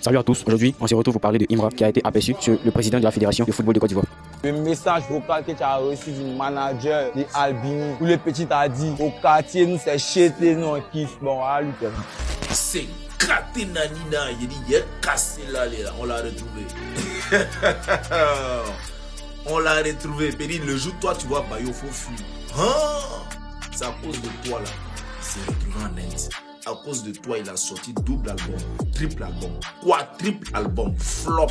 Salut à tous, aujourd'hui on se retrouve pour parler de Imra qui a été aperçu sur le président de la Fédération de football de Côte d'Ivoire. Le message vocal que tu as reçu du manager de Albini, où le petit a dit au quartier, nous c'est chété, nous on kiffe. Bon, à lui. C'est gâté Nanina, il dit, il est cassé là, on l'a retrouvé. On l'a retrouvé. Péri, le jour toi tu vois Bayo faut fuir. Hein? C'est à cause de toi là. Il s'est retrouvé en Inde. À cause de toi, il a sorti double album, triple album, quadruple album, flop.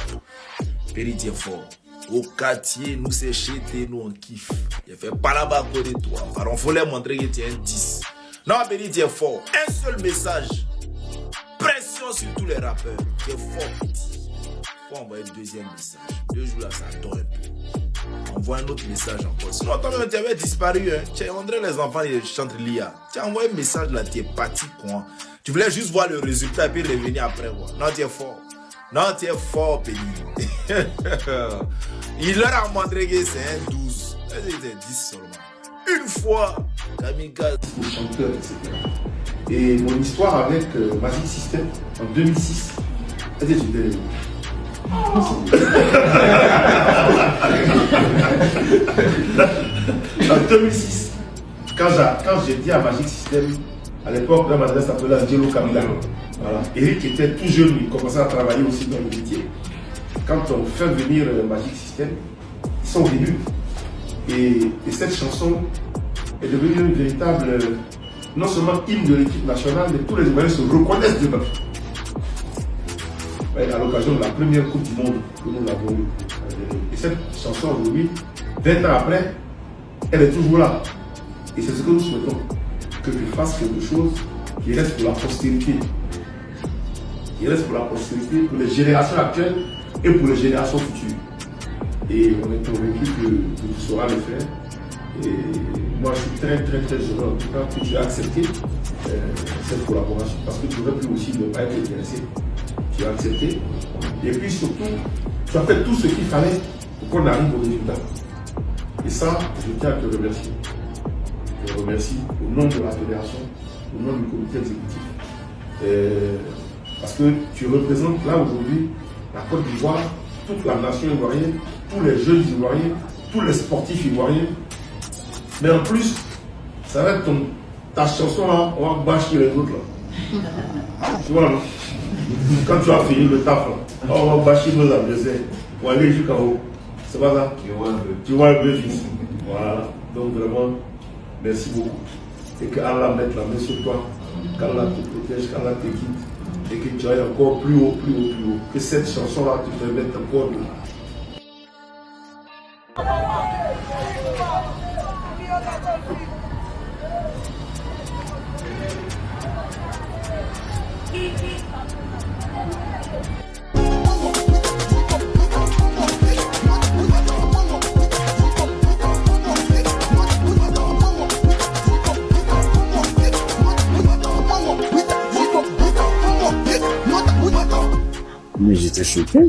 Péri, tu es fort. Au quartier, nous c'est chété, nous on kiffe. Il fait pas là-bas à côté de toi. Alors, il faut leur montrer que tu es un 10. Non, Péri, tu es fort. Un seul message. Pression sur tous les rappeurs. Tu es fort, petit. Faut envoyer le deuxième message. 2 jours là, ça dort un peu. Envoie un autre message encore. Sinon, toi-même, tu avais disparu. Hein. Tu as André, les enfants, ils chantent l'IA. Tu as envoyé un message là, tu es parti, quoi. Tu voulais juste voir le résultat et puis revenir après. Quoi. Non, tu es fort. Non, tu es fort, Péni. Il leur a montré que c'est un 12. C'était 10 seulement. Une fois, Kamikaze. Chanteur, etc. Et mon histoire avec Magic System en 2006, c'était du télé. En 2006, quand j'ai dit à Magic System, à l'époque, la madresse s'appelait Angelo Camila. Voilà. Eric était tout jeune, il commençait à travailler aussi dans le métier. Quand on fait venir Magic System, ils sont venus. Et cette chanson est devenue une véritable, non seulement hymne de l'équipe nationale, mais tous les Ivoiriens se reconnaissent dedans. À l'occasion de la première Coupe du Monde que nous avons eue. Et cette chanson aujourd'hui, 20 ans après, elle est toujours là. Et c'est ce que nous souhaitons, que tu fasses quelque chose qui reste pour la postérité. Qui reste pour la postérité, pour les générations actuelles et pour les générations futures. Et on est convaincu que tu sauras le faire. Et moi je suis très heureux en tout cas que tu aies accepté cette collaboration. Parce que tu aurais pu aussi ne pas être intéressé. Tu as accepté. Et puis surtout, tu as fait tout ce qu'il fallait pour qu'on arrive au résultat. Et ça, je tiens à te remercier. Je te remercie au nom de la fédération, au nom du comité exécutif. Parce que tu représentes là aujourd'hui la Côte d'Ivoire, toute la nation ivoirienne, tous les jeunes ivoiriens, tous les sportifs ivoiriens. Mais en plus, ça va être ta chanson là, on va bâcher les autres là. Tu vois, non? Quand tu as fini le taf, on va bâcher nos adversaires pour aller jusqu'en haut. C'est pas ça? Tu vois un peu, fils. Voilà. Donc vraiment, merci beaucoup. Et que Allah mette la main sur toi, qu'Allah te protège, qu'Allah te guide. Et que tu ailles encore plus haut, plus haut, plus haut. Que cette chanson-là te permette encore de... Mais j'étais choqué.